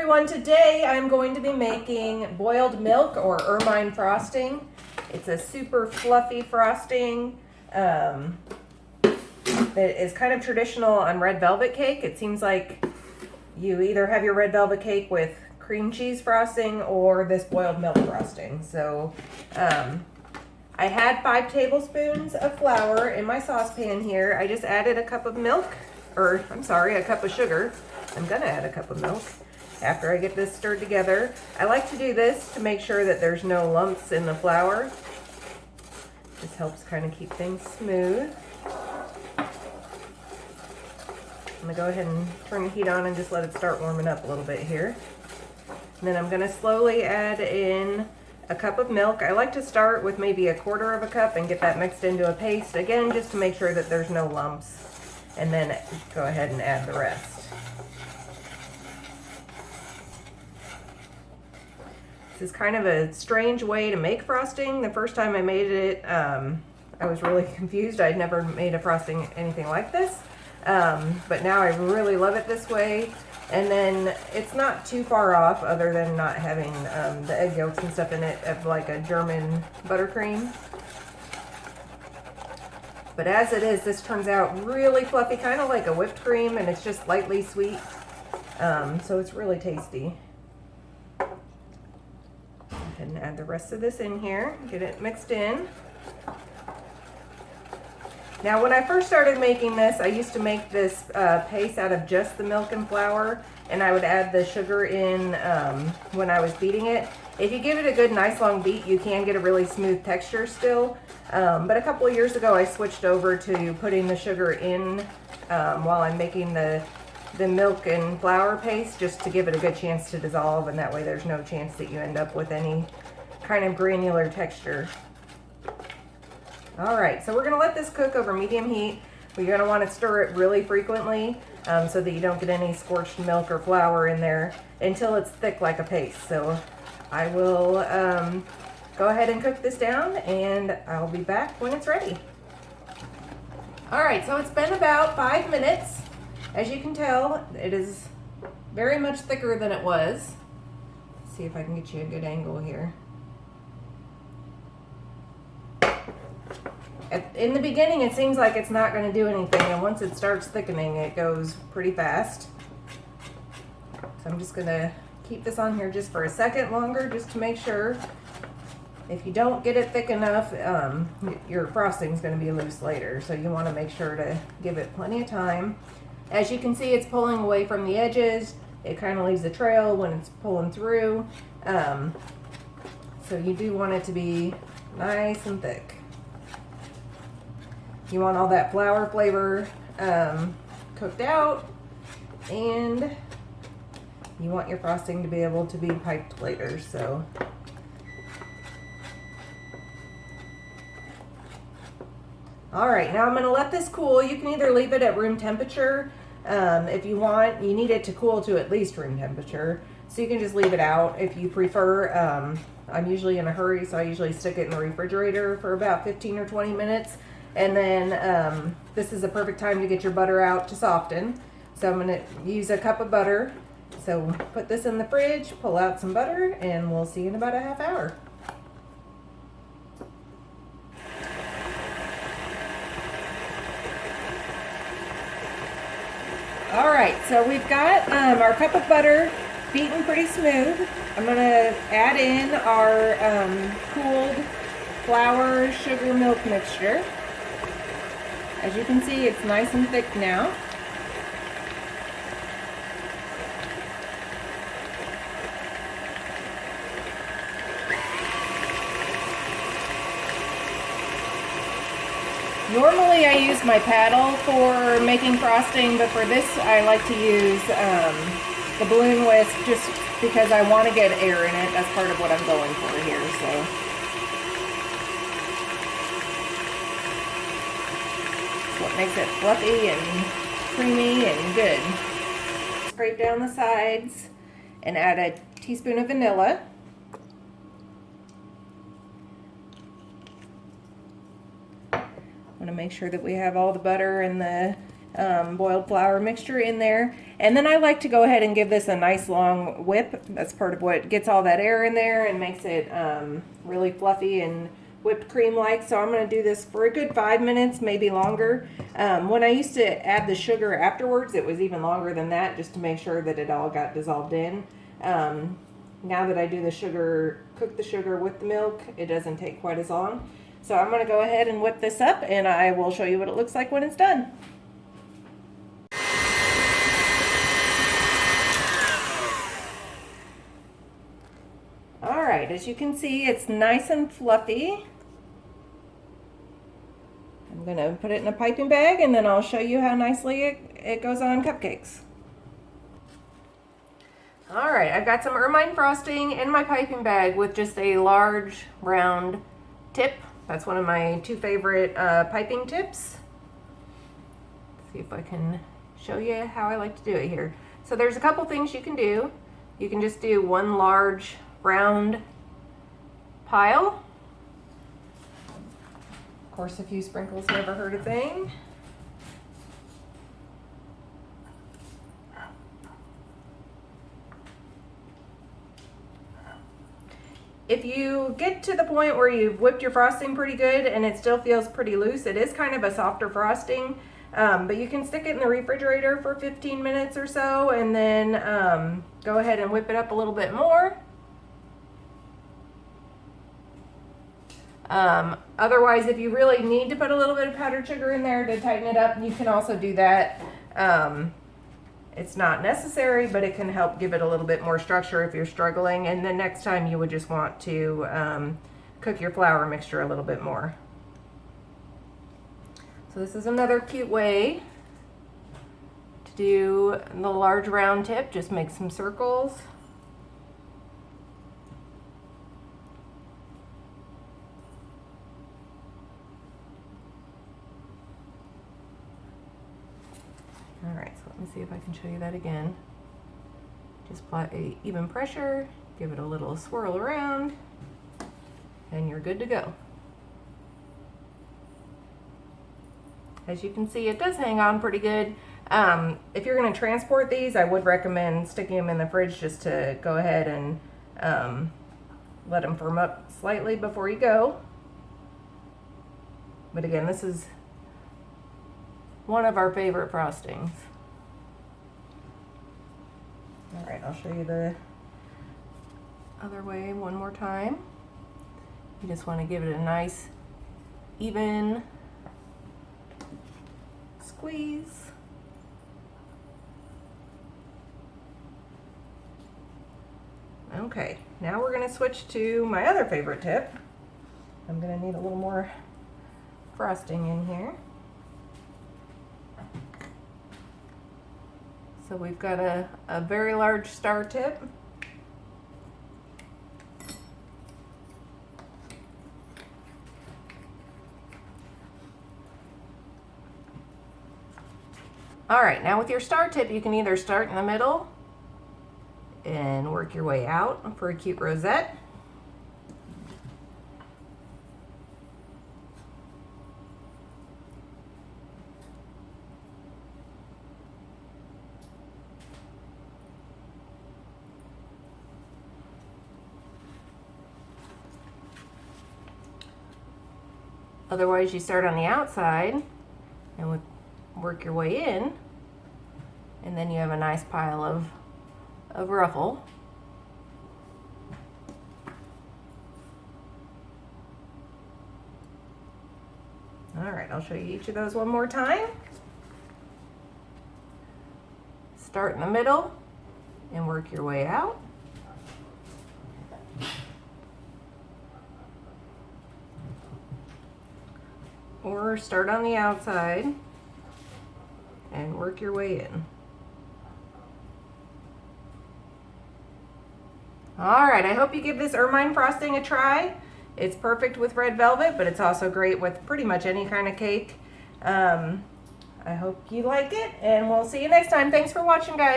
everyone, today I'm going to be making boiled milk or ermine frosting. It's a super fluffy frosting that is kind of traditional on red velvet cake. It seems like you either have your red velvet cake with cream cheese frosting or this boiled milk frosting. So I had 5 tablespoons of flour in my saucepan here. I just added a cup of milk, or I'm sorry, a cup of sugar. I'm gonna add a cup of milk after I get this stirred together. I like to do this to make sure that there's no lumps in the flour. This helps kind of keep things smooth. I'm gonna go ahead and turn the heat on and just let it start warming up a little bit here. And then I'm gonna slowly add in a cup of milk. I like to start with maybe 1/4 of a cup and get that mixed into a paste, again, just to make sure that there's no lumps. And then go ahead and add the rest. This is kind of a strange way to make frosting. The first time I made it, I was really confused. I'd never made a frosting anything like this. But now I really love it this way. And then it's not too far off, other than not having the egg yolks and stuff in it, of like a German buttercream. But as it is, this turns out really fluffy, kind of like a whipped cream, and it's just lightly sweet. So it's really tasty. Go ahead and add the rest of this in here, get it mixed in. Now, when I first started making this, I used to make this paste out of just the milk and flour, and I would add the sugar in when I was beating it. If you give it a good, nice long beat, you can get a really smooth texture still. But a couple of years ago, I switched over to putting the sugar in while I'm making the milk and flour paste, just to give it a good chance to dissolve, and that way there's no chance that you end up with any kind of granular texture. All right, so we're gonna let this cook over medium heat. You're gonna wanna stir it really frequently so that you don't get any scorched milk or flour in there until it's thick like a paste. So I will go ahead and cook this down, and I'll be back when it's ready. All right, so it's been about 5 minutes. As you can tell, it is very much thicker than it was. Let's see if I can get you a good angle here. In the beginning, it seems like it's not going to do anything, and once it starts thickening, it goes pretty fast. So I'm just going to keep this on here just for a second longer, just to make sure. If you don't get it thick enough, your frosting is going to be loose later, so you want to make sure to give it plenty of time. As you can see, it's pulling away from the edges. It kind of leaves a trail when it's pulling through. So you do want it to be nice and thick. You want all that flour flavor cooked out, and you want your frosting to be able to be piped later. So all right, now I'm going to let this cool. You can either leave it at room temperature if you want. You need it to cool to at least room temperature, so you can just leave it out if you prefer. I'm usually in a hurry, so I usually stick it in the refrigerator for about 15 or 20 minutes. And then this is a perfect time to get your butter out to soften. So I'm going to use a cup of butter. So put this in the fridge, pull out some butter, and we'll see you in about a half hour. All right, so we've got our cup of butter beaten pretty smooth. I'm going to add in our cooled flour, sugar, milk mixture. As you can see, it's nice and thick now. Normally I use my paddle for making frosting, but for this I like to use the balloon whisk, just because I want to get air in it. That's part of what I'm going for here. So what makes it fluffy and creamy and good. Scrape down the sides and add a teaspoon of vanilla. Want to make sure that we have all the butter and the boiled flour mixture in there. And then I like to go ahead and give this a nice long whip. That's part of what gets all that air in there and makes it really fluffy and whipped cream like. So I'm going to do this for a good 5 minutes, maybe longer. When I used to add the sugar afterwards, it was even longer than that, just to make sure that it all got dissolved in. Now that I do the sugar, cook the sugar with the milk, it doesn't take quite as long. So I'm going to go ahead and whip this up, and I will show you what it looks like when it's done. All right, as you can see, it's nice and fluffy. I'm going to put it in a piping bag, and then I'll show you how nicely it goes on cupcakes. All right, I've got some Ermine frosting in my piping bag with just a large round tip. That's one of my 2 favorite piping tips. Let's see if I can show you how I like to do it here. So there's a couple things you can do. You can just do one large round pile. Of course, a few sprinkles never hurt a thing. If you get to the point where you've whipped your frosting pretty good and it still feels pretty loose, it is kind of a softer frosting, but you can stick it in the refrigerator for 15 minutes or so and then go ahead and whip it up a little bit more. Otherwise, if you really need to put a little bit of powdered sugar in there to tighten it up, you can also do that. It's not necessary, but it can help give it a little bit more structure if you're struggling. And then next time you would just want to cook your flour mixture a little bit more. So this is another cute way to do the large round tip. Just make some circles. All right, so let me see if I can show you that again. Just apply a even pressure, give it a little swirl around, and you're good to go. As you can see, it does hang on pretty good. If you're going to transport these, I would recommend sticking them in the fridge just to go ahead and let them firm up slightly before you go. But again, this is one of our favorite frostings. All right, I'll show you the other way one more time. You just want to give it a nice, even squeeze. Okay, now we're going to switch to my other favorite tip. I'm going to need a little more frosting in here. So we've got a very large star tip. All right, now with your star tip, you can either start in the middle and work your way out for a cute rosette. Otherwise, you start on the outside and work your way in, and then you have a nice pile of ruffle. All right, I'll show you each of those one more time. Start in the middle and work your way out. Or start on the outside and work your way in. All right, I hope you give this Ermine frosting a try. It's perfect with red velvet, but it's also great with pretty much any kind of cake. I hope you like it, and we'll see you next time. Thanks for watching, guys.